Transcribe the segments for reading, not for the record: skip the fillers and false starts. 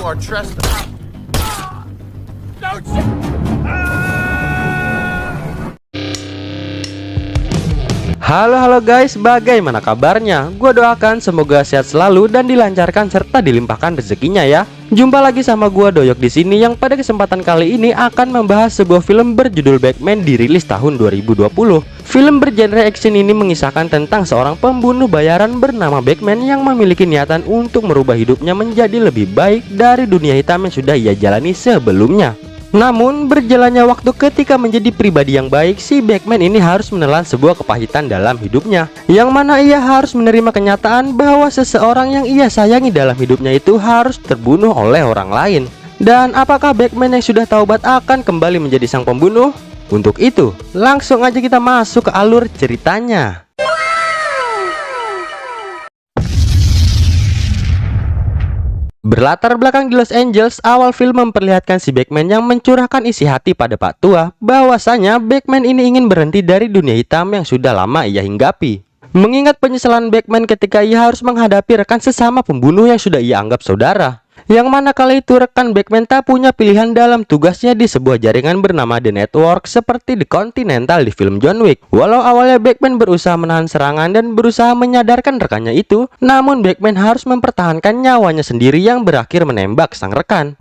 are trespassing. Don't you? Halo guys, bagaimana kabarnya? Gua doakan semoga sehat selalu dan dilancarkan serta dilimpahkan rezekinya ya. Jumpa lagi sama gua Doyok di sini yang pada kesempatan kali ini akan membahas sebuah film berjudul Batman dirilis tahun 2020. Film bergenre action ini mengisahkan tentang seorang pembunuh bayaran bernama Batman yang memiliki niatan untuk merubah hidupnya menjadi lebih baik dari dunia hitam yang sudah ia jalani sebelumnya. Namun berjalannya waktu ketika menjadi pribadi yang baik, si Batman ini harus menelan sebuah kepahitan dalam hidupnya, yang mana ia harus menerima kenyataan bahwa seseorang yang ia sayangi dalam hidupnya itu harus terbunuh oleh orang lain. Dan apakah Batman yang sudah taubat akan kembali menjadi sang pembunuh? Untuk itu, langsung aja kita masuk ke alur ceritanya. Berlatar belakang di Los Angeles, awal film memperlihatkan si Batman yang mencurahkan isi hati pada Pak Tua bahwasanya Batman ini ingin berhenti dari dunia hitam yang sudah lama ia hinggapi. Mengingat penyesalan Batman ketika ia harus menghadapi rekan sesama pembunuh yang sudah ia anggap saudara, yang mana kali itu rekan Batman tak punya pilihan dalam tugasnya di sebuah jaringan bernama The Network seperti The Continental di film John Wick. Walau awalnya Batman berusaha menahan serangan dan berusaha menyadarkan rekannya itu, namun Batman harus mempertahankan nyawanya sendiri yang berakhir menembak sang rekan.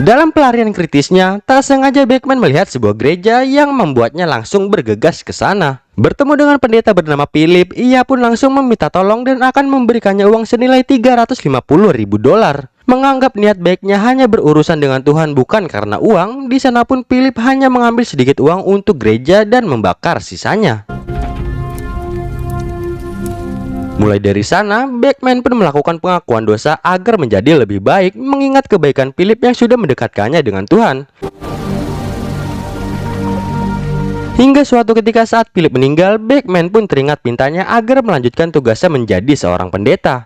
Dalam pelarian kritisnya, tak sengaja Batman melihat sebuah gereja yang membuatnya langsung bergegas ke sana. Bertemu dengan pendeta bernama Philip, ia pun langsung meminta tolong dan akan memberikannya uang senilai $350.000. Menganggap niat baiknya hanya berurusan dengan Tuhan bukan karena uang, di sana pun Philip hanya mengambil sedikit uang untuk gereja dan membakar sisanya. Mulai dari sana, Batman pun melakukan pengakuan dosa agar menjadi lebih baik mengingat kebaikan Philip yang sudah mendekatkannya dengan Tuhan. Hingga suatu ketika saat Philip meninggal, Batman pun teringat pintanya agar melanjutkan tugasnya menjadi seorang pendeta.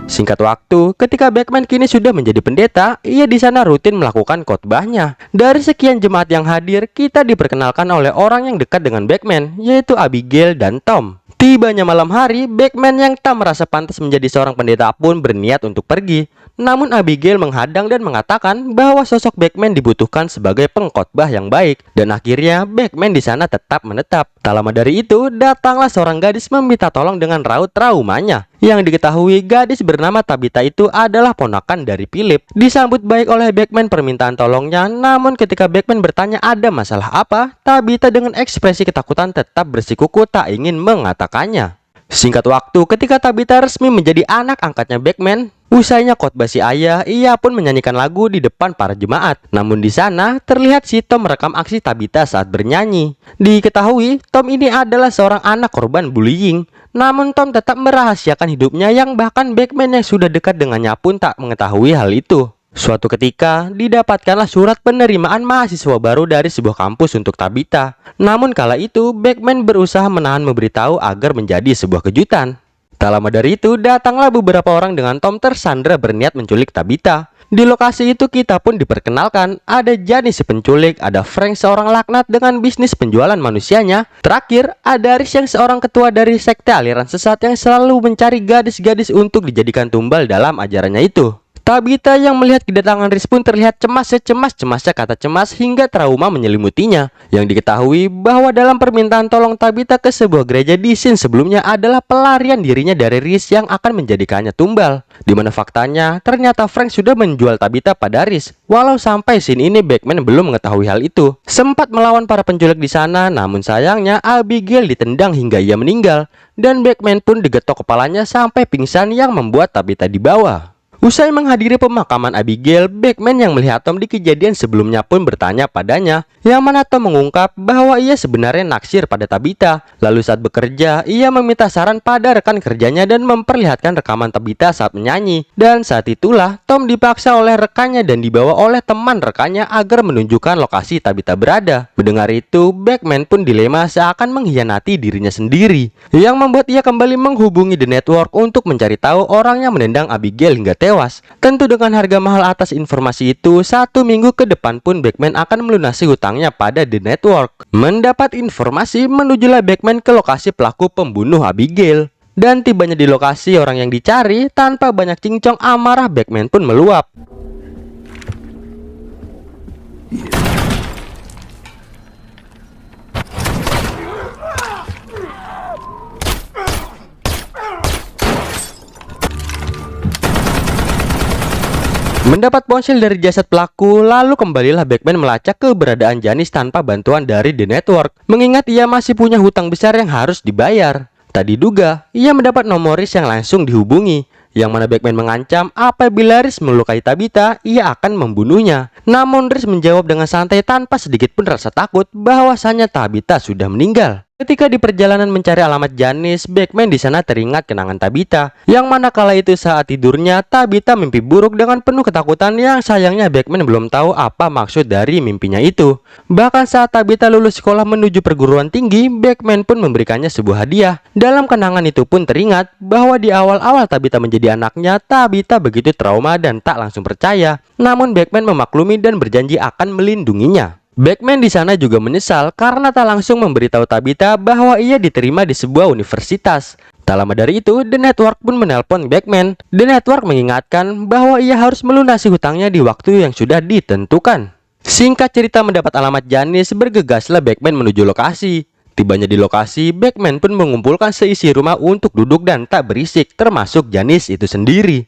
Singkat waktu, ketika Batman kini sudah menjadi pendeta, ia di sana rutin melakukan khotbahnya. Dari sekian jemaat yang hadir, kita diperkenalkan oleh orang yang dekat dengan Batman, yaitu Abigail dan Tom. Tibanya malam hari, Batman yang tak merasa pantas menjadi seorang pendeta pun berniat untuk pergi. Namun Abigail menghadang dan mengatakan bahwa sosok Batman dibutuhkan sebagai pengkhotbah yang baik. Dan akhirnya Batman di sana tetap menetap. Tak lama dari itu, datanglah seorang gadis meminta tolong dengan raut traumanya. Yang diketahui gadis bernama Tabitha itu adalah ponakan dari Philip. Disambut baik oleh Batman permintaan tolongnya, namun ketika Batman bertanya ada masalah apa, Tabitha dengan ekspresi ketakutan tetap bersikuku tak ingin mengatakannya. Singkat waktu, ketika Tabitha resmi menjadi anak angkatnya Batman, usainya khotbah si ayah, ia pun menyanyikan lagu di depan para jemaat. Namun di sana terlihat si Tom merekam aksi Tabitha saat bernyanyi. Diketahui Tom ini adalah seorang anak korban bullying. Namun Tom tetap merahasiakan hidupnya yang bahkan Batman yang sudah dekat dengannya pun tak mengetahui hal itu. Suatu ketika, didapatkanlah surat penerimaan mahasiswa baru dari sebuah kampus untuk Tabitha. Namun kala itu, Batman berusaha menahan memberitahu agar menjadi sebuah kejutan. Tak lama dari itu, datanglah beberapa orang dengan Tom tersandra berniat menculik Tabitha. Di lokasi itu kita pun diperkenalkan, ada Janice si penculik, ada Frank seorang laknat dengan bisnis penjualan manusianya. Terakhir, ada Riz yang seorang ketua dari sekte aliran sesat yang selalu mencari gadis-gadis untuk dijadikan tumbal dalam ajarannya itu. Tabitha yang melihat kedatangan Riz pun terlihat cemas secemas-cemasnya kata cemas hingga trauma menyelimutinya. Yang diketahui bahwa dalam permintaan tolong Tabitha ke sebuah gereja di scene sebelumnya adalah pelarian dirinya dari Riz yang akan menjadikannya tumbal. Dimana faktanya ternyata Frank sudah menjual Tabitha pada Riz. Walau sampai scene ini Batman belum mengetahui hal itu. Sempat melawan para penculik di sana, namun sayangnya Abigail ditendang hingga ia meninggal. Dan Batman pun digetok kepalanya sampai pingsan yang membuat Tabitha dibawa. Usai menghadiri pemakaman Abigail, Batman yang melihat Tom di kejadian sebelumnya pun bertanya padanya, yang mana Tom mengungkap bahwa ia sebenarnya naksir pada Tabitha. Lalu saat bekerja, ia meminta saran pada rekan kerjanya dan memperlihatkan rekaman Tabitha saat menyanyi. Dan saat itulah Tom dipaksa oleh rekannya dan dibawa oleh teman rekannya agar menunjukkan lokasi Tabitha berada. Mendengar itu, Batman pun dilema seakan mengkhianati dirinya sendiri, yang membuat ia kembali menghubungi The Network untuk mencari tahu orang yang menendang Abigail hingga tewas. tewas. Tentu dengan harga mahal atas informasi itu, 1 minggu ke depan pun Batman akan melunasi hutangnya pada The Network. Mendapat informasi, menujulah Batman ke lokasi pelaku pembunuh Abigail. Dan tibanya di lokasi orang yang dicari, tanpa banyak cincong, amarah Batman pun meluap. Mendapat ponsel dari jasad pelaku, lalu kembalilah Batman melacak keberadaan Janice tanpa bantuan dari The Network, mengingat ia masih punya hutang besar yang harus dibayar. Tak diduga, ia mendapat nomor Riz yang langsung dihubungi, yang mana Batman mengancam apabila Riz melukai Tabitha, ia akan membunuhnya. Namun Riz menjawab dengan santai tanpa sedikit pun rasa takut bahwasanya Tabitha sudah meninggal. Ketika di perjalanan mencari alamat Janice, Batman di sana teringat kenangan Tabitha, yang mana kala itu saat tidurnya Tabitha mimpi buruk dengan penuh ketakutan yang sayangnya Batman belum tahu apa maksud dari mimpinya itu. Bahkan saat Tabitha lulus sekolah menuju perguruan tinggi, Batman pun memberikannya sebuah hadiah. Dalam kenangan itu pun teringat bahwa di awal-awal Tabitha menjadi anaknya, Tabitha begitu trauma dan tak langsung percaya. Namun Batman memaklumi dan berjanji akan melindunginya. Batman di sana juga menyesal karena tak langsung memberitahu Tabitha bahwa ia diterima di sebuah universitas. Tak lama dari itu, The Network pun menelpon Batman. The Network mengingatkan bahwa ia harus melunasi hutangnya di waktu yang sudah ditentukan. Singkat cerita, mendapat alamat Janice, bergegaslah Batman menuju lokasi. Tibanya di lokasi, Batman pun mengumpulkan seisi rumah untuk duduk dan tak berisik, termasuk Janice itu sendiri.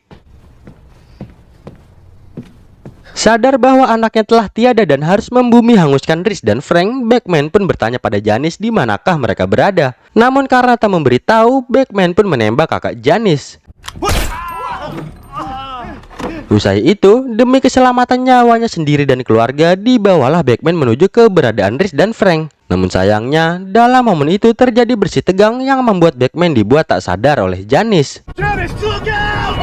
Sadar bahwa anaknya telah tiada dan harus membumi hanguskan Riz dan Frank, Batman pun bertanya pada Janice di manakah mereka berada. Namun karena tak memberitahu, Batman pun menembak kakak Janice. Usai itu, demi keselamatan nyawanya sendiri dan keluarga, dibawalah Batman menuju keberadaan Riz dan Frank. Namun sayangnya, dalam momen itu terjadi bersih tegang yang membuat Batman dibuat tak sadar oleh Janice. Janice, look out!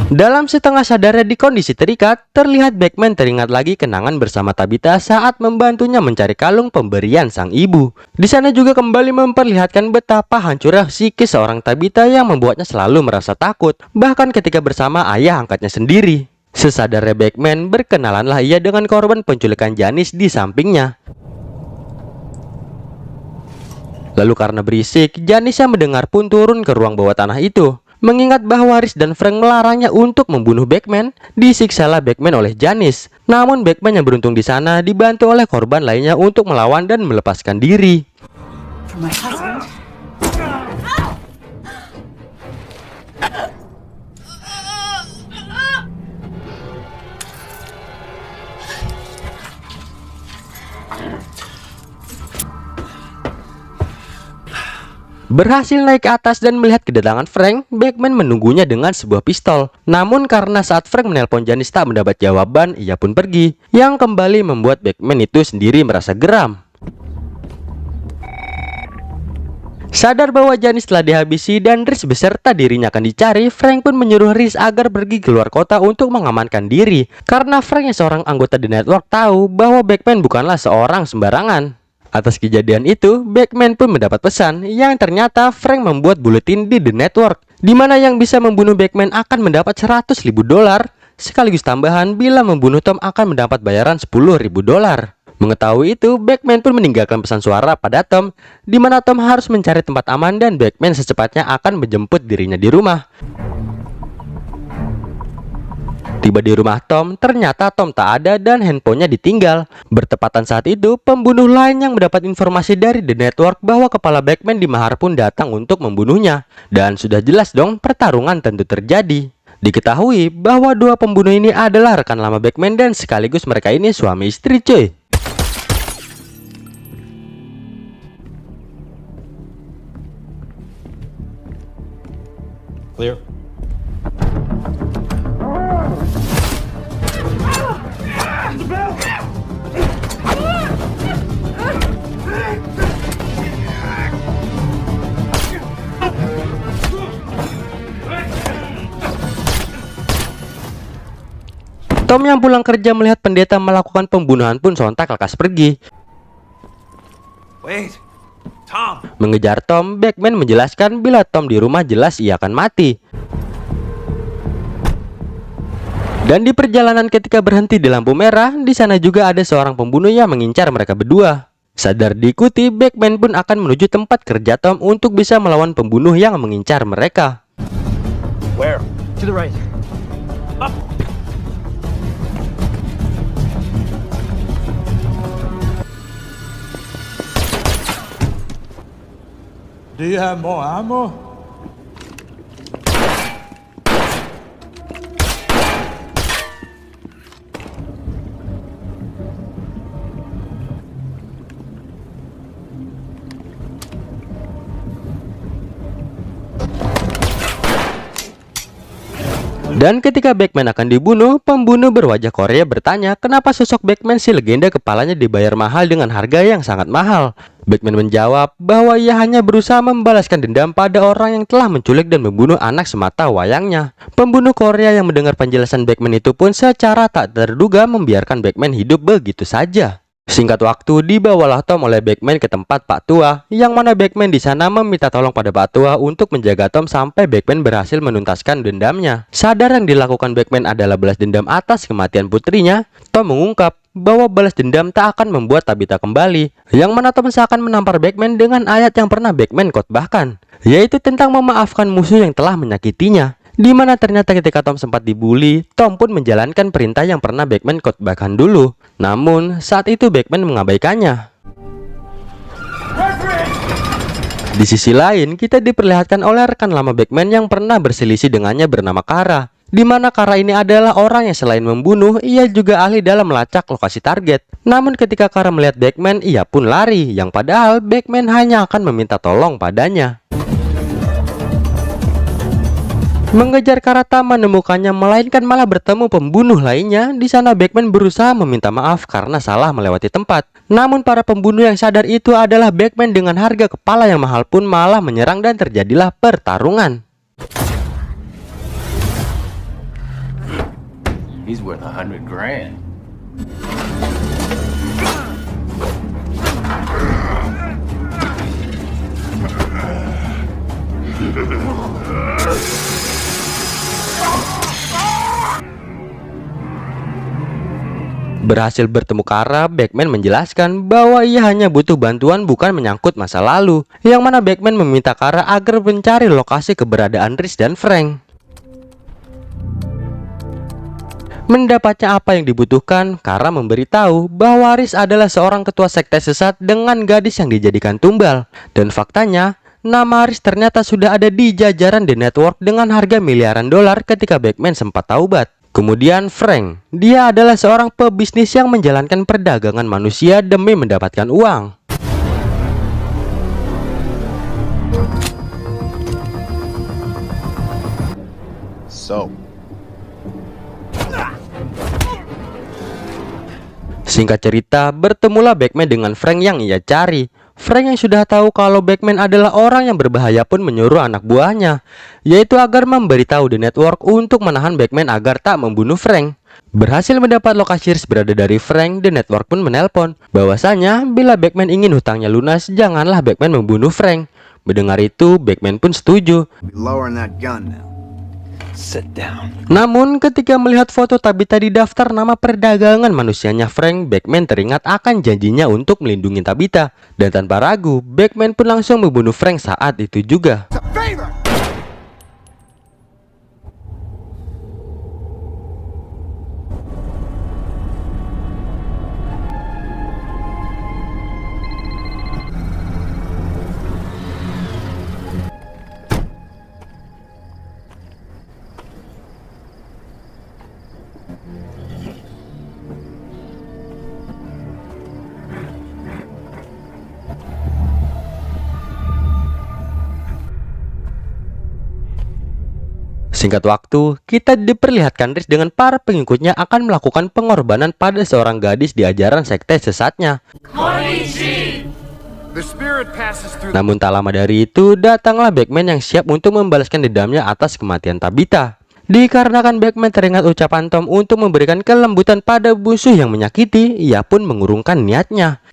Dalam setengah sadarnya di kondisi terikat, terlihat Batman teringat lagi kenangan bersama Tabitha saat membantunya mencari kalung pemberian sang ibu. Di sana juga kembali memperlihatkan betapa hancurnya psikis seorang Tabitha yang membuatnya selalu merasa takut, bahkan ketika bersama ayah angkatnya sendiri. Sesadarnya Batman, berkenalanlah ia dengan korban penculikan Janice di sampingnya. Lalu karena berisik, Janice yang mendengar pun turun ke ruang bawah tanah itu. Mengingat bahwa Riz dan Frank melarangnya untuk membunuh Batman, disiksalah Batman oleh Janice. Namun Batman yang beruntung di sana dibantu oleh korban lainnya untuk melawan dan melepaskan diri. Berhasil naik ke atas dan melihat kedatangan Frank, Batman menunggunya dengan sebuah pistol. Namun karena saat Frank menelpon Janice tak mendapat jawaban, ia pun pergi, yang kembali membuat Batman itu sendiri merasa geram. Sadar bahwa Janice telah dihabisi dan Riz beserta dirinya akan dicari, Frank pun menyuruh Riz agar pergi keluar kota untuk mengamankan diri. Karena Frank yang seorang anggota The Network tahu bahwa Batman bukanlah seorang sembarangan. Atas kejadian itu, Batman pun mendapat pesan yang ternyata Frank membuat buletin di The Network, di mana yang bisa membunuh Batman akan mendapat $100.000, sekaligus tambahan bila membunuh Tom akan mendapat bayaran $10.000. Mengetahui itu, Batman pun meninggalkan pesan suara pada Tom, di mana Tom harus mencari tempat aman dan Batman secepatnya akan menjemput dirinya di rumah. Tiba di rumah Tom, ternyata Tom tak ada dan handphonenya ditinggal. Bertepatan saat itu, pembunuh lain yang mendapat informasi dari The Network bahwa kepala Batman di mahar pun datang untuk membunuhnya. Dan sudah jelas dong, pertarungan tentu terjadi. Diketahui bahwa dua pembunuh ini adalah rekan lama Batman dan sekaligus mereka ini suami istri cuy. Clear. Tom Tom yang pulang kerja melihat pendeta melakukan pembunuhan pun sontak lekas pergi. Wait, Tom. Mengejar Tom, Batman menjelaskan bila Tom di rumah jelas ia akan mati. Dan di perjalanan ketika berhenti di lampu merah, di sana juga ada seorang pembunuh yang mengincar mereka berdua. Sadar diikuti, Batman pun akan menuju tempat kerja Tom untuk bisa melawan pembunuh yang mengincar mereka. Where? To the right. Up. Do you have more ammo? Dan ketika Batman akan dibunuh, pembunuh berwajah Korea bertanya kenapa sosok Batman si legenda kepalanya dibayar mahal dengan harga yang sangat mahal. Batman menjawab bahwa ia hanya berusaha membalaskan dendam pada orang yang telah menculik dan membunuh anak semata wayangnya. Pembunuh Korea yang mendengar penjelasan Batman itu pun secara tak terduga membiarkan Batman hidup begitu saja. Singkat waktu, dibawalah Tom oleh Batman ke tempat Pak Tua, yang mana Batman di sana meminta tolong pada Pak Tua untuk menjaga Tom sampai Batman berhasil menuntaskan dendamnya. Sadar yang dilakukan Batman adalah balas dendam atas kematian putrinya, Tom mengungkap bahwa balas dendam tak akan membuat Tabitha kembali, yang mana Tom seakan menampar Batman dengan ayat yang pernah Batman khotbahkan, yaitu tentang memaafkan musuh yang telah menyakitinya. Di mana ternyata ketika Tom sempat dibully, Tom pun menjalankan perintah yang pernah Batman khotbahkan dulu. Namun, saat itu Batman mengabaikannya. Di sisi lain, kita diperlihatkan oleh rekan lama Batman yang pernah berselisih dengannya bernama Kara. Di mana Kara ini adalah orang yang selain membunuh, ia juga ahli dalam melacak lokasi target. Namun ketika Kara melihat Batman, ia pun lari, yang padahal Batman hanya akan meminta tolong padanya. Mengejar Kara tak menemukannya, melainkan malah bertemu pembunuh lainnya. Di sana Batman berusaha meminta maaf karena salah melewati tempat. Namun para pembunuh yang sadar itu adalah Batman dengan harga kepala yang mahal pun malah menyerang dan terjadilah pertarungan. He's worth $100 grand. Berhasil bertemu Kara, Batman menjelaskan bahwa ia hanya butuh bantuan bukan menyangkut masa lalu, yang mana Batman meminta Kara agar mencari lokasi keberadaan Rhys dan Frank. Mendapatnya apa yang dibutuhkan, Kara memberitahu bahwa Rhys adalah seorang ketua sekte sesat dengan gadis yang dijadikan tumbal. Dan faktanya, nama Rhys ternyata sudah ada di jajaran The Network dengan harga miliaran dolar ketika Batman sempat taubat. Kemudian Frank, dia adalah seorang pebisnis yang menjalankan perdagangan manusia demi mendapatkan uang. Singkat cerita, bertemulah Batman dengan Frank yang ia cari. Frank yang sudah tahu kalau Batman adalah orang yang berbahaya pun menyuruh anak buahnya, yaitu agar memberitahu The Network untuk menahan Batman agar tak membunuh Frank. Berhasil mendapat lokasi Rhys berada dari Frank, The Network pun menelpon bahwasanya bila Batman ingin hutangnya lunas, janganlah Batman membunuh Frank. Mendengar itu, Batman pun setuju. Sit down. Namun ketika melihat foto Tabitha di daftar nama perdagangan manusianya Frank, Batman teringat akan janjinya untuk melindungi Tabitha. Dan tanpa ragu, Batman pun langsung membunuh Frank saat itu juga. Singkat waktu, kita diperlihatkan Rhys dengan para pengikutnya akan melakukan pengorbanan pada seorang gadis di ajaran sekte sesatnya. Namun tak lama dari itu, datanglah Batman yang siap untuk membalaskan dendamnya atas kematian Tabitha. Dikarenakan Batman teringat ucapan Tom untuk memberikan kelembutan pada musuh yang menyakiti, ia pun mengurungkan niatnya.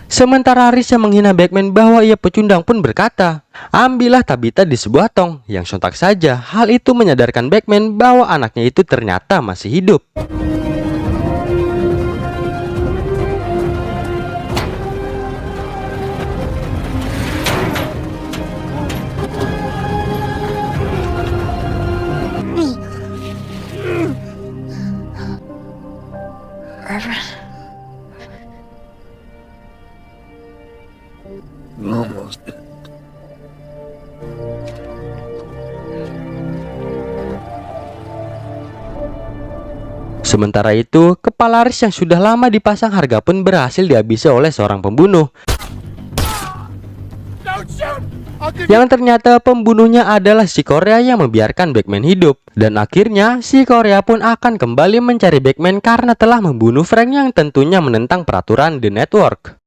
Sementara Riz yang menghina Batman bahwa ia pecundang pun berkata, "Ambillah Tabitha di sebuah tong," yang sontak saja hal itu menyadarkan Batman bahwa anaknya itu ternyata masih hidup. Almost. Sementara itu, kepala Riz yang sudah lama dipasang harga pun berhasil dihabisi oleh seorang pembunuh. Yang ternyata pembunuhnya adalah si Korea yang membiarkan Batman hidup. Dan akhirnya si Korea pun akan kembali mencari Batman karena telah membunuh Frank yang tentunya menentang peraturan The Network.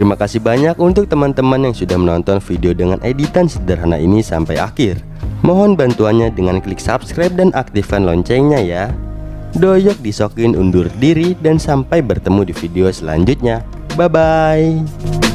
Terima kasih banyak untuk teman-teman yang sudah menonton video dengan editan sederhana ini sampai akhir. Mohon bantuannya dengan klik subscribe dan aktifkan loncengnya ya. Doyok disokin undur diri dan sampai bertemu di video selanjutnya. Bye-bye.